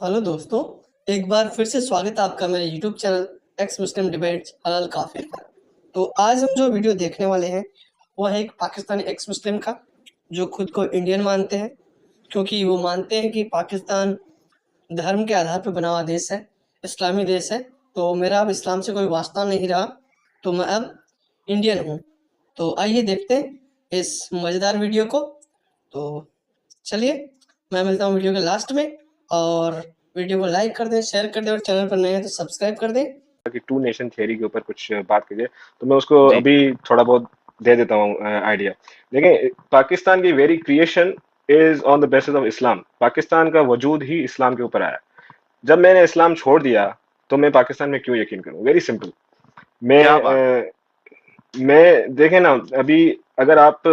Hello दोस्तों, एक बार फिर से स्वागत है आपका मेरे यूट्यूब चैनल एक्स मुस्लिम डिबेट्स हलाल काफिर पर। तो आज हम जो वीडियो देखने वाले हैं वो है एक पाकिस्तानी एक्स मुस्लिम का जो खुद को इंडियन मानते हैं, क्योंकि वो मानते हैं कि पाकिस्तान धर्म के आधार पर बना हुआ देश है, इस्लामी देश है। तो मेरा अब इस्लाम से कोई वास्ता नहीं रहा, तो मैं अब इंडियन हूँ। तो आइए देखते हैं इस मज़ेदार वीडियो को। तो चलिए, मैं मिलता हूँ वीडियो के लास्ट में। और वीडियो को लाइक कर दें, शेयर कर दें, और चैनल पर नए हैं तो सब्सक्राइब कर दें। कि टू नेशन थियरी के ऊपर कुछ बात करिए, तो मैं उसको जी। अभी थोड़ा बहुत दे देता हूँ आइडिया। देखिए, पाकिस्तान की very creation is on the basis of Islam. Pakistan का वजूद ही इस्लाम के ऊपर आया। जब मैंने इस्लाम छोड़ दिया तो मैं पाकिस्तान में क्यों यकीन करूं? Very simple. क्या बात है। मैं देखें ना, अभी अगर आप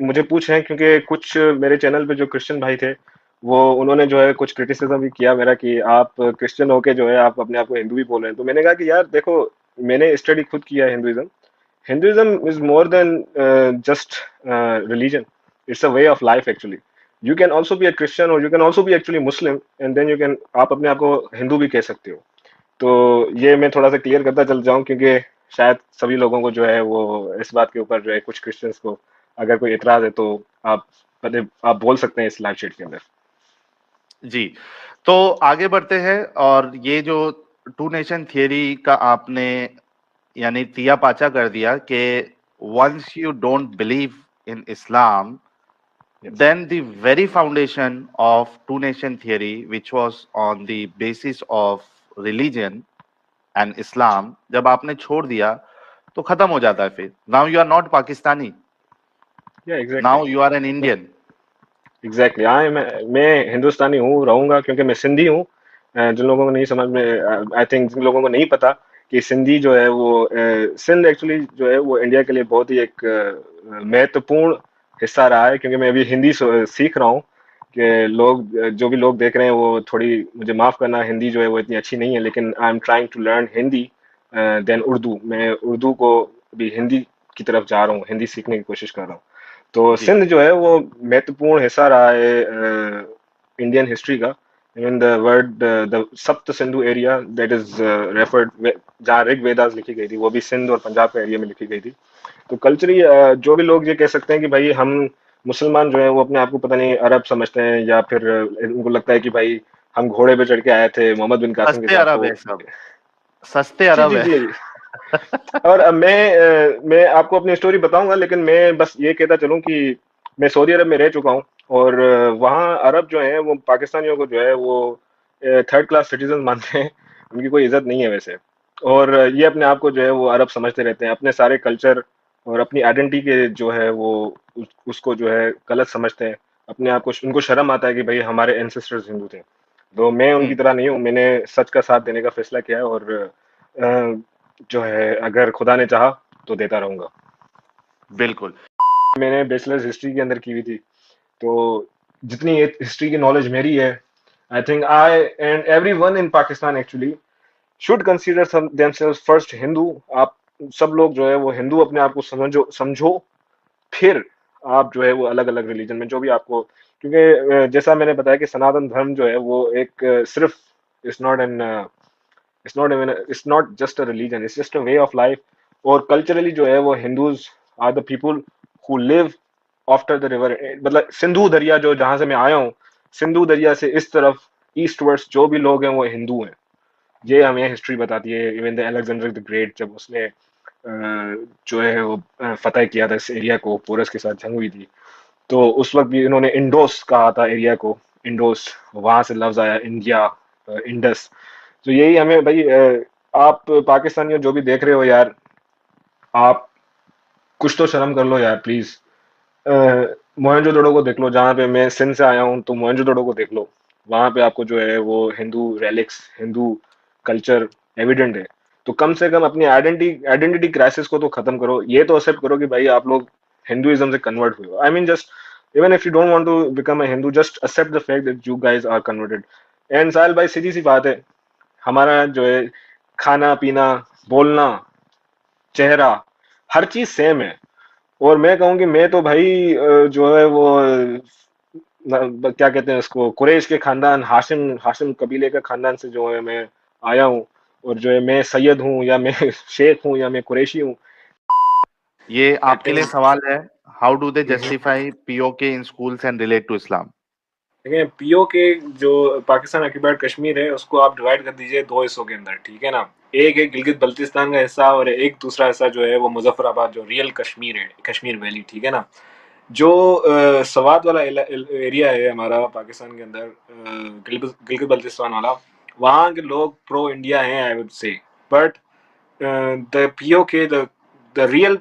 मुझे पूछें, क्योंकि कुछ मेरे चैनल पे जो क्रिश्चियन भाई थे, वो उन्होंने जो है कुछ क्रिटिसिज्म भी किया मेरा कि आप क्रिश्चियन होके जो है आप अपने आप को हिंदू भी बोल रहे हैं। तो मैंने कहा कि यार देखो, मैंने स्टडी खुद किया है Hinduism. Hinduism is more than just religion, it's a way of life actually. You can also be a Christian or you can also be actually Muslim, and then you can, आप अपने आप को हिंदू भी कह सकते हो। तो ये मैं थोड़ा सा क्लियर करता चल जाऊं, क्योंकि शायद सभी लोगों को जो है वो इस बात के ऊपर जो है, कुछ क्रिश्चियंस को अगर कोई इतराज है तो आप आप बोल सकते हैं इस लाइव शीट के अंदर। जी, तो आगे बढ़ते हैं। और ये जो टू नेशन थियरी का आपने यानी तिया पाचा कर दिया कि once you don't believe in Islam, Yes. then the very foundation of two nation theory, which was on the basis of religion and Islam, जब आपने छोड़ दिया तो खत्म हो जाता है। फिर now you are not Pakistani, Yeah, exactly. now you are an Indian. Exactly मैं हिंदुस्तानी हूँ, रहूंगा, क्योंकि मैं सिंधी हूँ। जिन लोगों को नहीं समझ में, आई थिंक जिन लोगों को नहीं पता कि सिंधी जो है वो सिंध एक्चुअली जो है वो इंडिया के लिए बहुत ही एक महत्वपूर्ण हिस्सा रहा है। क्योंकि मैं अभी हिंदी सीख रहा हूँ कि लोग जो भी लोग देख रहे हैं वो थोड़ी मुझे माफ करना, हिंदी जो है वो इतनी अच्छी नहीं है, लेकिन I am trying to learn Hindi then Urdu. मैं उर्दू को अभी हिंदी की तरफ जा रहा हूँ, हिंदी सीखने की कोशिश कर रहा हूँ। तो जी। सिंध जो है वो महत्वपूर्ण हिस्सा रहा है इंडियन हिस्ट्री का। इवन द वर्ड द सप्त Sindhu area that is referred, जहाँ ऋग वेदास लिखी गई थी, वो भी सिंध और पंजाब के एरिया में लिखी गई थी। तो कल्चरली जो भी लोग ये कह सकते हैं कि भाई हम मुसलमान जो है वो अपने आप को पता नहीं अरब समझते हैं, या फिर उनको लगता है कि भाई हम घोड़े पे चढ़ के आए थे मोहम्मद बिन कासिम के सस्ते साथ। अरब तो है सब, सस्ते जी अरब जी है। जी। और मैं आपको अपनी स्टोरी बताऊंगा, लेकिन मैं बस ये कहता चलूं कि मैं सऊदी अरब में रह चुका हूं, और वहाँ अरब जो हैं वो पाकिस्तानियों को जो है वो थर्ड क्लास सिटीजन मानते हैं। उनकी कोई इज्जत नहीं है वैसे। और ये अपने आप को जो है वो अरब समझते रहते हैं, अपने सारे कल्चर और अपनी आइडेंटिटी के जो है वो उसको जो है गलत समझते हैं। अपने आप को उनको शर्म आता है कि भाई हमारे एंसेस्टर्स हिंदू थे। तो मैं उनकी तरह नहीं हूँ, मैंने सच का साथ देने का फैसला किया है, और जो है अगर खुदा ने चाहा तो देता रहूंगा। बिल्कुल। मैंने बैचलर्स हिस्ट्री के अंदर की हुई थी, तो जितनी हिस्ट्री की नॉलेज मेरी है, I think I and every one in Pakistan actually should consider themselves first Hindu. आप सब लोग जो है वो हिंदू अपने आप को समझो, फिर आप जो है वो अलग अलग रिलीजन में जो भी आपको, क्योंकि जैसा मैंने बताया कि सनातन धर्म जो है वो एक सिर्फ it's not an it's not just a religion, it's just a way of life. और कल्चरली जो है वो Hindus are the people who live after the river. मतलब सिंधु दरिया जो जहां से मैं आया हूँ, सिंधु दरिया से इस तरफ ईस्ट वर्ड्स जो भी लोग हैं वो हिंदू हैं। ये हमें हिस्ट्री बताती है। Even the Alexander the great, जब उसने जो है वो फतेह किया था इस एरिया को, पोरस के साथ जंग हुई थी, तो उस वक्त भी इन्होंने इंडोस कहा था एरिया को, इंडोस, वहां से लफ्ज आया इंडिया, इंडस। तो यही हमें भाई आप पाकिस्तानियों जो भी देख रहे हो यार, आप कुछ तो शर्म कर लो यार प्लीज। मोहनजोदड़ो को देख लो, जहाँ पे मैं सिंध से आया हूँ, तो मोहनजोदड़ो को देख लो। वहां पे आपको जो है वो Hindu relics, Hindu culture evident है। तो कम से कम अपनी आइडेंटिटी क्राइसिस को तो खत्म करो। ये तो एक्सेप्ट करो कि भाई आप लोग हिंदुइज्म से कन्वर्ट हुए हो। I mean just even if you don't want to become a Hindu, just accept the fact that you guys are converted. And Sahil भाई, सीधी सी बात है, हमारा जो है खाना पीना, बोलना, चेहरा, हर चीज सेम है। और मैं कहूँ कि मैं तो भाई जो है वो क्या कहते हैं उसको, कुरैश के खानदान, हाशिम हाशिम कबीले का खानदान से जो है मैं आया हूँ, और जो है मैं सैयद हूँ या मैं शेख हूँ या मैं कुरैशी हूँ। ये आई आपके लिए थिंक सवाल है, how do they justify POK in schools and relate to Islam? देखिए, पीओके जो पाकिस्तान ऑक्यूपाइड कश्मीर है उसको आप डिवाइड कर दीजिए दो हिस्सों के अंदर, ठीक है ना। एक है गिलगित बल्तिस्तान का हिस्सा, और एक दूसरा हिस्सा जो है वो मुजफ्फराबाद, जो रियल कश्मीर है, कश्मीर वैली, ठीक है ना। जो सवात वाला एरिया है हमारा पाकिस्तान के अंदर, गिलगित बल्तिस्तान वाला, वहाँ के लोग प्रो इंडिया हैं, I would say. But the PoK, the real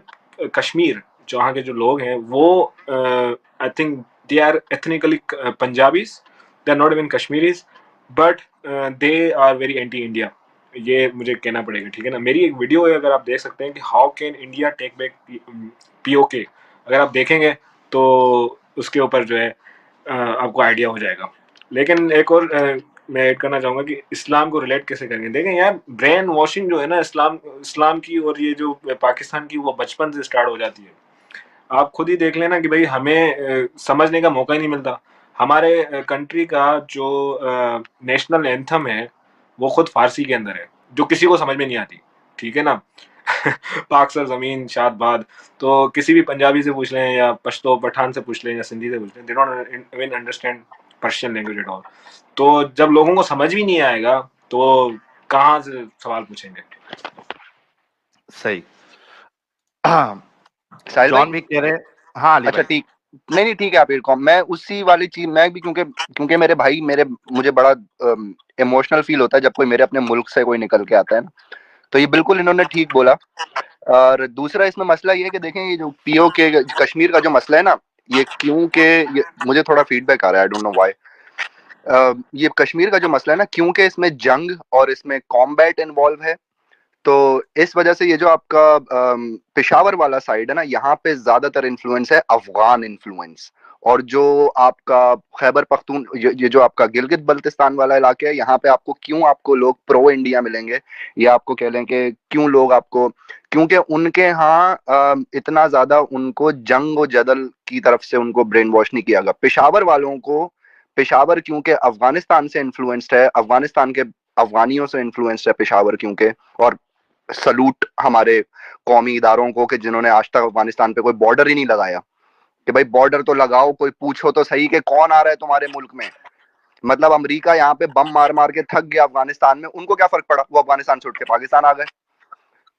Kashmir, जो वहाँ के जो लोग हैं वो I think they are ethnically Punjabis, they are not even Kashmiris, but they are very anti India. ये मुझे कहना पड़ेगा, ठीक है ना। मेरी एक वीडियो है, अगर आप देख सकते हैं कि how can India take back PoK, अगर आप देखेंगे तो उसके ऊपर जो है आपको आइडिया हो जाएगा। लेकिन एक और मैं ऐड करना चाहूँगा कि इस्लाम को रिलेट कैसे करेंगे। देखें यार, ब्रेन वॉशिंग जो है ना इस्लाम की और ये जो पाकिस्तान की, वो बचपन से स्टार्ट हो जाती है। आप खुद ही देख लेना कि भाई हमें समझने का मौका ही नहीं मिलता। हमारे कंट्री का जो नेशनल एंथम है वो खुद फारसी के अंदर है, जो किसी को समझ में नहीं आती, ठीक है ना। पाक सर जमीन शाद बाद, तो किसी भी पंजाबी से पूछ लें या पश्तो पठान से पूछ लें या सिंधी से पूछ लें, they don't even understand Persian language at all. तो जब लोगों को समझ भी नहीं आएगा तो कहाँ से सवाल पूछेंगे। सही। साहिल भाई, जॉन भी कह रहे हैं। हाँ अली अच्छा भाई। ठीक, नहीं ठीक है, आप एक मैं उसी वाली चीज, मैं भी क्योंकि क्योंकि मेरे भाई मुझे बड़ा इमोशनल फील होता है जब कोई मेरे अपने मुल्क से कोई निकल के आता है ना, तो ये बिल्कुल इन्होंने ठीक बोला। और दूसरा इसमें मसला ये है कि देखें, ये जो पीओ के कश्मीर का जो मसला है ना, ये क्योंकि मुझे थोड़ा फीडबैक आ रहा है, आई डोंट नो व्हाई। ये कश्मीर का जो मसला है ना, क्योंकि इसमें जंग और इसमें कॉम्बैट इन्वॉल्व है, तो इस वजह से ये जो आपका पेशावर वाला साइड है ना, यहाँ पे ज्यादातर इन्फ्लुएंस है अफगान इन्फ्लुएंस। और जो आपका खैबर पख्तून, ये जो आपका गिलगित बल्तिस्तान वाला इलाका है, यहाँ पे आपको लोग प्रो इंडिया मिलेंगे, या आपको कह लें कि क्यों लोग आपको, क्योंकि उनके यहाँ इतना ज्यादा उनको जंग और जदल की तरफ से उनको ब्रेन वॉश नहीं किया गया। पेशावर वालों को, पेशावर क्योंकि अफगानिस्तान से इन्फ्लुएंस्ड है, अफगानिस्तान के अफगानियों से इन्फ्लुएंस्ड है पेशावर क्योंकि। और सलूट हमारे कौमी इदारों को कि जिन्होंने आज तक अफगानिस्तान पे कोई बॉर्डर ही नहीं लगाया, कि भाई बॉर्डर तो लगाओ, कोई पूछो तो सही कि कौन आ रहा है तुम्हारे मुल्क में। मतलब अमेरिका यहाँ पे बम मार मार के थक गया अफगानिस्तान में, उनको क्या फर्क पड़ा, वो अफगानिस्तान छोड़ के पाकिस्तान आ गए।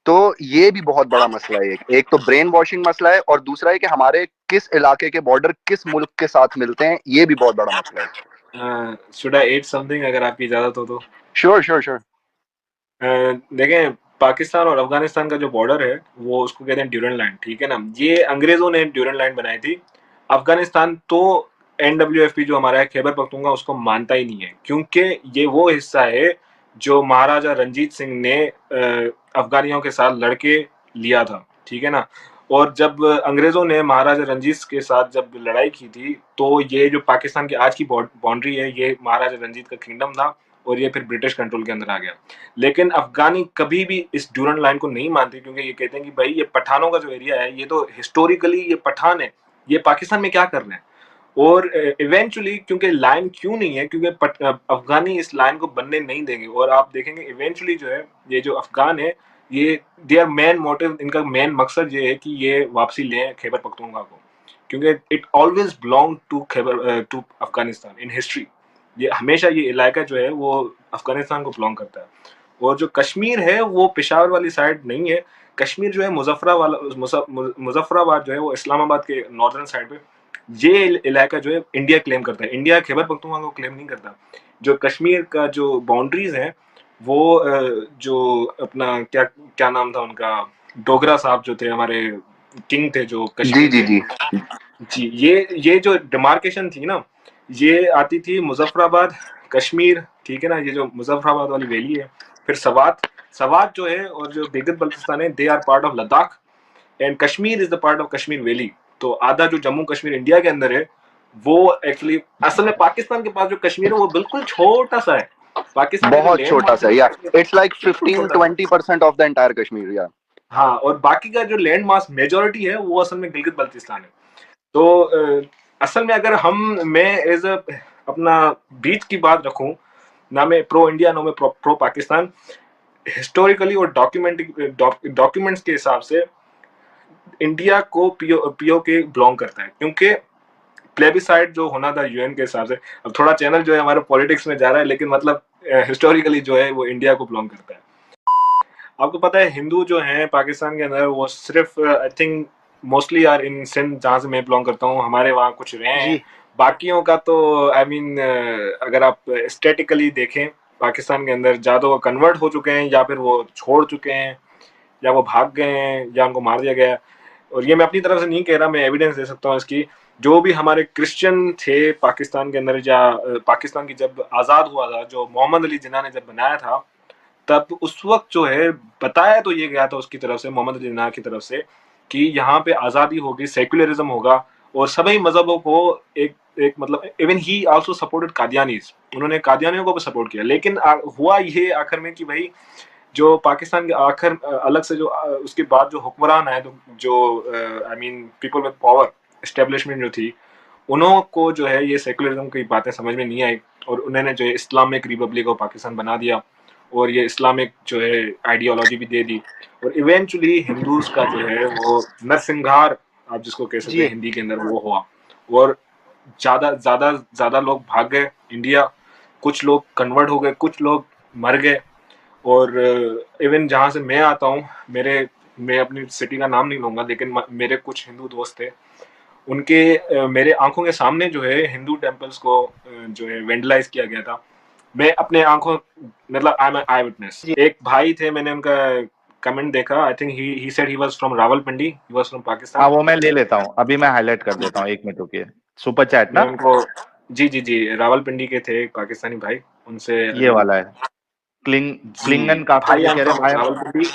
तो ये भी बहुत बड़ा मसला है। एक तो ब्रेन वॉशिंग मसला है, और दूसरा है कि हमारे किस इलाके के बॉर्डर किस मुल्क के साथ मिलते हैं, ये भी बहुत बड़ा मसला है। शुड आई एड समथिंग, अगर आपकी इजाजत हो तो। Sure sure sure. देखें, पाकिस्तान और अफगानिस्तान का जो बॉर्डर है वो उसको कहते हैं ड्यूरन लाइन, ठीक है ना। ये अंग्रेजों ने ड्यूरन लाइन बनाई थी। अफगानिस्तान तो NWFP जो हमारा है, खैबर पख्तूनख्वा, उसको मानता ही नहीं है, क्योंकि ये वो हिस्सा है जो महाराजा रंजीत सिंह ने अफगानियों के साथ लड़के लिया था, ठीक है ना। और जब अंग्रेजों ने महाराजा रंजीत के साथ जब लड़ाई की थी, तो ये जो पाकिस्तान की आज की बाउंड्री है, ये महाराजा रंजीत का किंगडम था, और ये फिर ब्रिटिश कंट्रोल के अंदर आ गया। लेकिन अफगानी कभी भी इस ड्यूरन लाइन को नहीं मानते, क्योंकि ये कहते हैं कि भाई ये पठानों का जो एरिया है, ये तो हिस्टोरिकली ये पठान है, ये पाकिस्तान में क्या कर रहे हैं। और इवेंचुअली, क्योंकि लाइन क्यों नहीं है, क्योंकि अफगानी इस लाइन को बनने नहीं देंगे। और आप देखेंगे इवेंचुअली जो है, ये जो अफगान है, ये दे आर मेन मोटिव, इनका मेन मकसद ये है कि ये वापसी लें खैबर पख्तूनख्वा को, क्योंकि it always belong to Khyber to Afghanistan in history. ये हमेशा ये इलाका जो है वो अफगानिस्तान को बिलोंग करता है। और जो कश्मीर है वो पेशावर वाली साइड नहीं है। कश्मीर जो है मुजफ्फराबाद जो है वो इस्लामाबाद के नॉर्दर्न साइड पे, ये इलाका जो है इंडिया क्लेम करता है। इंडिया खैबर पख्तूनख्वा को क्लेम नहीं करता। जो कश्मीर का जो बाउंड्रीज हैं वो जो अपना क्या क्या नाम था उनका, डोगरा साहब जो थे, हमारे किंग थे जो जी कश्मीर जी के। जी। जी, ये जो डिमार्केशन थी ना, ये आती थी मुजफ्फराबाद, कश्मीर, ठीक है ना। ये जो मुजफ्फराबाद वाली वैली है, फिर सवात जो है, और जो गिलगित बल्तिस्तान है, they are part of Ladakh, and Kashmir is the part of Kashmir valley. तो आधा जो जम्मू कश्मीर इंडिया के अंदर है, वो एक्चुअली असल में पाकिस्तान के पास जो कश्मीर है वो बिल्कुल छोटा सा है। पाकिस्तान का जो बहुत लैंड छोटा मास सा, है या वो इट्स लाइक बिल्कुल छोटा सा है। 15-20% ऑफ द एंटायर कश्मीर, या। हाँ, और बाकी का जो लैंड मास मेजोरिटी है वो असल में गिलगित बल्तिस्तान है। तो असल में अगर मैं एज अ अपना बीच की बात रखूं, ना मैं प्रो इंडिया ना मैं प्रो पाकिस्तान, हिस्टोरिकली और डॉक्यूमेंट्स के हिसाब से इंडिया को पीओ के बिलोंग करता है, क्योंकि प्लेबिसाइड जो होना था यूएन के हिसाब से, अब थोड़ा चैनल जो है हमारा पॉलिटिक्स में जा रहा है, लेकिन मतलब हिस्टोरिकली जो है वो इंडिया को बिलोंग करता है। आपको पता है हिंदू जो है पाकिस्तान के अंदर वो सिर्फ I think mostly are in Sindh, जहाँ से मैं बिलोंग करता हूँ, हमारे वहाँ कुछ रहे हैं। जी बाकियों का तो आई मीन अगर आप स्टैटिकली देखें पाकिस्तान के अंदर, ज्यादा वो कन्वर्ट हो चुके हैं या फिर वो छोड़ चुके हैं या वो भाग गए हैं या उनको मार दिया गया है। और ये मैं अपनी तरफ से नहीं कह रहा, मैं एविडेंस दे सकता हूँ इसकी। जो भी हमारे क्रिश्चियन थे पाकिस्तान के अंदर, या पाकिस्तान की जब आज़ाद हुआ था, जो मोहम्मद अली जिन्ना ने जब बनाया था, तब उस वक्त जो है बताया तो ये गया था उसकी तरफ से, मोहम्मद अली जिन्ना की तरफ से, कि यहाँ पे आज़ादी होगी, सेक्युलरिज्म होगा और सभी मजहबों को एक एक मतलब, even he also supported Qadianis, उन्होंने कादियानियों को भी सपोर्ट किया। लेकिन हुआ ये आखिर में कि भाई जो पाकिस्तान के आखिर अलग से जो उसके बाद जो हुक्मरान आए, जो I mean people with power establishment जो थी, उन्हों को जो है ये सेकुलरिज्म की बातें समझ में नहीं आई और उन्होंने जो है इस्लामिक रिपब्लिक ऑफ पाकिस्तान बना दिया और ये इस्लामिक जो है आइडियोलॉजी भी दे दी। और इवेंचुअली हिंदूज का जो है वो नरसंहार, आप जिसको कह सकते हैं जी हिंदी के अंदर, वो हुआ। और ज्यादा ज्यादा ज्यादा लोग भाग गए इंडिया, कुछ लोग कन्वर्ट हो गए, कुछ लोग मर गए। और इवन जहाँ से मैं आता हूँ, मैं अपनी सिटी का नाम नहीं लूंगा, लेकिन मेरे कुछ हिंदू दोस्त थे, उनके मेरे आंखों के सामने जो है हिंदू टेम्पल्स को जो है वेंडलाइज किया गया था। मैं अपने आंखों, मतलब आई एम आई विटनेस। जी एक भाई थे, मैंने उनका कमेंट देखा, I think he said he was from Rawalpindi, he was from हाँ पाकिस्तान। वो मैं ले लेता हूँ, अभी मैं हाईलाइट कर देता हूँ, 1 मिनट रुकिए। सुपर चैट मैं ना, उनको, जी जी जी, रावलपिंडी के थे एक पाकिस्तानी भाई, उनसे ये अभी, वाला है जी, क्लिंगन काफिर भाई जी आई एम कह रहे हैं, फ्रॉम भाई Rawalpindi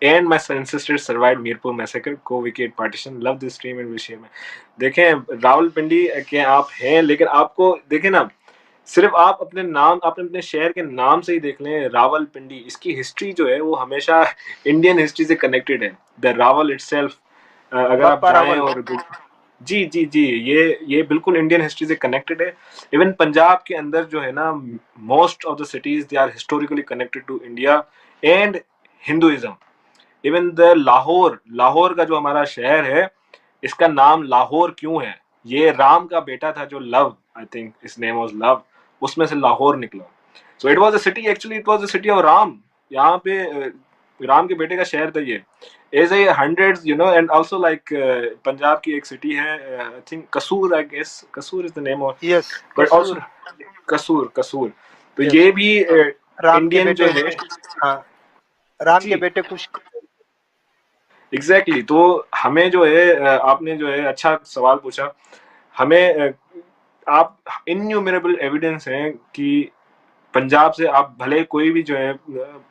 and my ancestors survived Mirpur massacre, co-vacate partition, love this stream and will share my। देखें रावलपिंडी के आप हैं, लेकिन आपको देखें ना, सिर्फ आप अपने नाम, आप अपने शहर के नाम से ही देख लें, रावलपिंडी, इसकी हिस्ट्री जो है वो हमेशा इंडियन हिस्ट्री से कनेक्टेड है। द रावल इटसेल्फ, अगर आप बप्पा जाएं रावल और जी जी जी, ये बिल्कुल इंडियन हिस्ट्री से कनेक्टेड है। इवन पंजाब के अंदर जो है ना, most of the cities they are historically connected to India and Hinduism. Even the Lahore का जो हमारा शहर है, इसका नाम लाहौर क्यों है? ये राम का बेटा था जो Luv, I think his name was Luv, उसमें से लाहौर निकला। So it was a city, actually it was the city of Ram. यहाँ पे राम के बेटे का शहर था ये। As a hundreds you know, and also like Punjab की एक सिटी है, I think Kasur, I guess Kasur is the name of, yes but also Kasur Kasur. तो यस ये भी राम के इंडियन जो बेटे है, हाँ राम के जी बेटे कुछ एग्जैक्टली। तो हमें जो है आपने जो है अच्छा सवाल पूछा। हमें आप इन्यूमरेबल एविडेंस हैं कि पंजाब से आप भले कोई भी जो है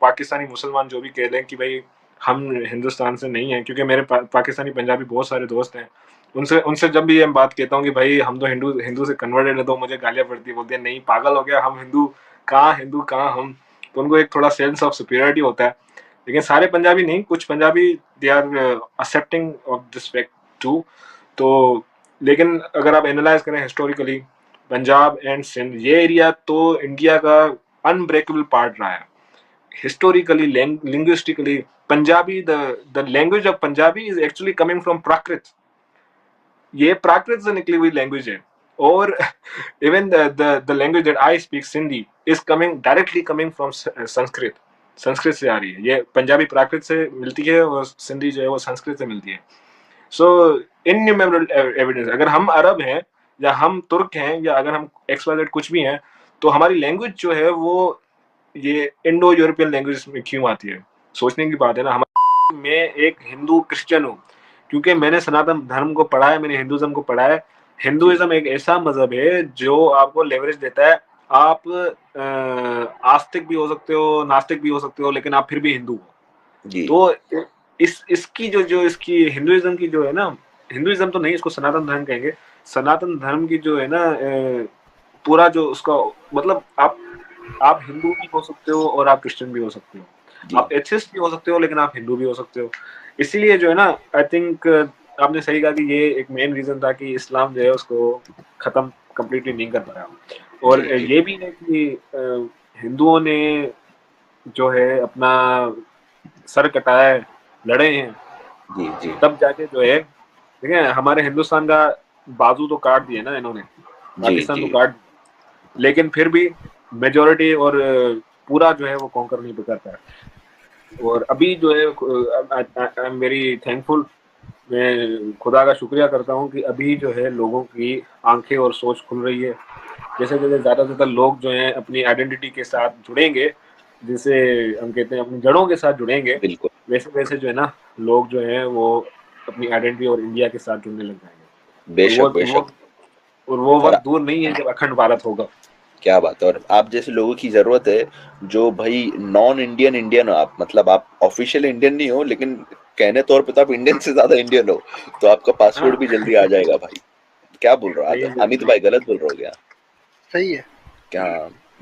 पाकिस्तानी मुसलमान जो भी कह दें कि भाई हम हिंदुस्तान से नहीं हैं, क्योंकि मेरे पाकिस्तानी पंजाबी बहुत सारे दोस्त हैं, उनसे उनसे जब भी ये बात कहता हूँ कि भाई हम तो हिंदू हिंदू से कन्वर्टेड है, तो मुझे गालियाँ पड़ती है, बोलते हैं नहीं पागल हो गया, हम हिंदू कहाँ हम। तो उनको एक थोड़ा सेंस ऑफ सुपीरियरिटी होता है। लेकिन सारे पंजाबी नहीं, कुछ Punjabi they are excepting of this fact too. तो लेकिन अगर आप एनालाइज करें हिस्टोरिकली, पंजाब एंड सिंध ये एरिया तो इंडिया का अनब्रेकेबल पार्ट रहा है historically, linguistically. Punjabi, the language of Punjabi is actually coming from Prakrit, ये प्राकृत से निकली हुई लैंग्वेज है। और even the language that I speak, Sindhi, is coming directly coming from Sanskrit, Sanskrit से आ रही है। ये पंजाबी प्राकृत से मिलती है और सिंधी जो है वो संस्कृत से मिलती है। सो इनन्यूमरेबल एविडेंस, अगर हम अरब हैं या हम तुर्क हैं या अगर हम XYZ कुछ भी हैं, तो हमारी लैंग्वेज जो है वो ये इंडो यूरोपियन लैंग्वेज में क्यों आती है? सोचने की बात है ना। मैं एक हिंदू क्रिश्चियन हूँ क्योंकि मैंने सनातन धर्म को पढ़ा है, मैंने हिंदुज्म को पढ़ा है। हिंदुइज्म एक ऐसा मजहब है जो आपको लेवरेज देता है। आप आस्तिक भी हो सकते हो, नास्तिक भी हो सकते हो, लेकिन आप फिर भी हिंदू हो। तो इसकी जो इसकी हिंदुइज्म की जो है ना, हिंदुइज्म तो नहीं, इसको सनातन धर्म कहेंगे। सनातन धर्म की जो है ना पूरा जो उसका मतलब, आप हिंदू भी हो सकते हो और आप क्रिश्चियन भी हो सकते हो, आप एथिस्ट भी हो सकते हो, लेकिन आप हिंदू भी हो सकते हो। इसीलिए जो है ना, आई थिंक आपने सही कहा कि ये एक मेन रीजन था कि इस्लाम जो है उसको खत्म कंप्लीटली नहीं कर पाया। और जी, जी। ये भी है कि हिंदुओं ने जो है अपना सर कटाया है, लड़े हैं, जी, जी। तब जाके जो है देखिए हमारे हिंदुस्तान का बाजू तो काट दिए ना इन्होंने, जी, पाकिस्तान तो जी। काट दिया, लेकिन फिर भी मेजोरिटी और पूरा जो है वो कॉन्कर नहीं कर पाया। और अभी जो है आई एम वेरी थैंकफुल, मैं खुदा का शुक्रिया करता हूँ कि अभी जो है लोगों की आंखें और सोच खुल रही है। जैसे जैसे ज़्यादा से ज़्यादा लोग जो हैं अपनी आइडेंटिटी के साथ जुड़ेंगे, जिसे हम कहते हैं अपनी जड़ों के साथ जुड़ेंगे, बिल्कुल। वैसे वैसे जो है ना लोग जो हैं वो अपनी आइडेंटिटी और इंडिया के साथ जुड़ने लग जाएंगे। और बेशक, बेशक। वो और वक्त दूर नहीं है जब अखंड भारत होगा। क्या बात है। और आप जैसे लोगों की जरूरत है, जो भाई नॉन इंडियन इंडियन हो आप, मतलब आप ऑफिशियल इंडियन नहीं हो, लेकिन कहने तौर पे तो आप इंडियन से ज्यादा इंडियन हो, तो आपका पासपोर्ट भी हाँ जल्दी आ जाएगा भाई। क्या बोल रहे हो नहीं, अमित भाई, गलत बोल रहे हो क्या? सही है। क्या?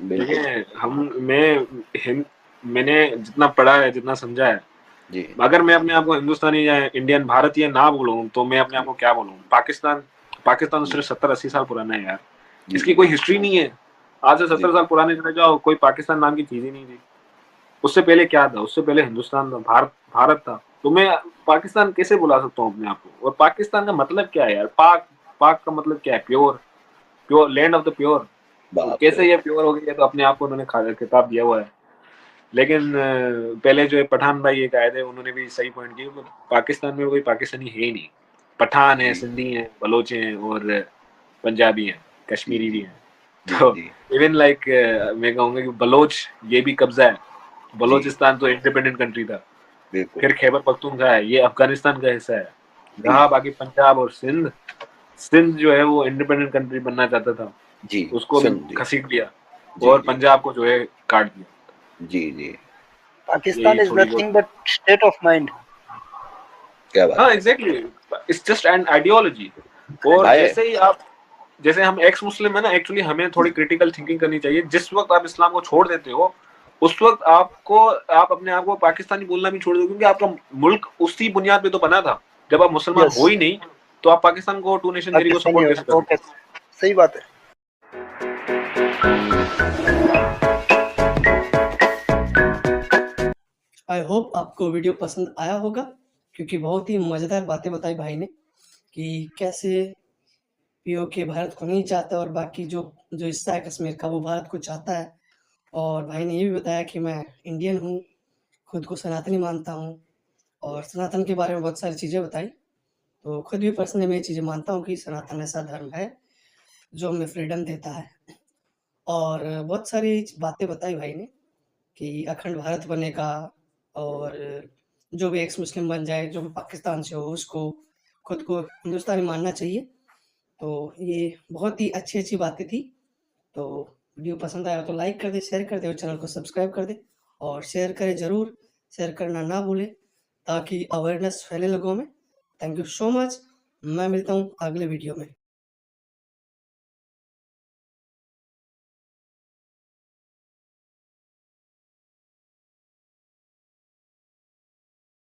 बिल्कुल। देखिए मैंने जितना पढ़ा है, जितना समझा है, जी, अगर मैं अपने आप को हिंदुस्तानी या इंडियन भारतीय ना बोलूँ तो मैं अपने आप को क्या बोलूँ? पाकिस्तान पाकिस्तान तो जी, सिर्फ 70-80 साल पुराना है यार। जी, इसकी जी, कोई हिस्ट्री नहीं है। आज से जी, 70 साल पुराने चले जाओ, कोई पाकिस्तान नाम की चीज ही नहीं थी। उससे पहले क्या था? उससे पहले हिंदुस्तान था, भारत था। तो मैं पाकिस्तान कैसे बुला सकता हूँ अपने आप को? और पाकिस्तान का मतलब क्या है यार? पाक का मतलब क्या है? Pure, pure land of the pure. तो बाप रे। कैसे ये प्योर हो गई है? तो अपने आप को उन्होंने खिताब दिया हुआ है। लेकिन पहले जो है पठान भाई एक आए थे, उन्होंने भी सही पॉइंट किया, तो पाकिस्तान में कोई पाकिस्तानी है ही नहीं। पठान है, जी, सिंधी हैं, बलोच हैं और पंजाबी हैं, जी, कश्मीरी भी जी, हैं। जी, तो जी, इवन लाइक मैं कहूँगा कि बलोच ये भी कब्जा है। जी, बलोचिस्तान तो इंडिपेंडेंट कंट्री था। बिल्कुल। फिर खैबर पख्तूनख्वा है, ये अफगानिस्तान का हिस्सा है। जी, रहा बाकी पंजाब और सिंध, सिंध जो है वो इंडिपेंडेंट कंट्री बनना चाहता था, जी, उसको भी सुन जी, घसीट दिया। जी, और जी, पंजाब को जो है काट दिया। जी, जी। यही Pakistan is थोड़ी बहुत। nothing but state of mind. क्या बात हाँ है exactly, it's just an ideology. और भाई। जैसे ही आप, जैसे हम एक्स मुस्लिम है ना, एक्चुअली हमें थोड़ी क्रिटिकल थिंकिंग करनी चाहिए। जिस वक्त आप इस्लाम को छोड़ देते हो, उस वक्त आप अपने आप को पाकिस्तानी बोलना भी छोड़ दो, क्योंकि आपका मुल्क उसी बुनियाद पे तो बना था। जब आप मुसलमान हो Yes, ही नहीं, तो आप पाकिस्तान को, टू नेशन थ्योरी को Pakistani सपोर्ट हो कैसे कर तो सकते कैसे? सही बात है। आई होप आपको वीडियो पसंद आया होगा, क्योंकि बहुत ही मज़ेदार बातें बताई भाई ने कि कैसे पीओके भारत को नहीं चाहता और बाकी जो जो हिस्सा है कश्मीर का वो भारत को चाहता है। और भाई ने ये भी बताया कि मैं इंडियन हूँ, खुद को सनातनी मानता हूँ और सनातन के बारे में बहुत सारी चीज़ें बताई। तो खुद भी पर्सनली मैं ये चीज़ें मानता हूँ कि सनातन ऐसा धर्म है जो हमें फ्रीडम देता है। और बहुत सारी बातें बताई भाई ने कि अखंड भारत बनेगा और जो भी एक्स मुस्लिम बन जाए, जो भी पाकिस्तान से हो, उसको खुद को हिंदुस्तानी मानना चाहिए। तो ये बहुत ही अच्छी-अच्छी बातें थी। तो वीडियो पसंद आया तो लाइक कर दें, शेयर कर दें और चैनल को सब्सक्राइब कर दें और शेयर करें ज़रूर, शेयर करना ना भूलें ताकि अवेयरनेस फैले लोगों में। Thank you so much. मैं मिलता हूँ अगले वीडियो में।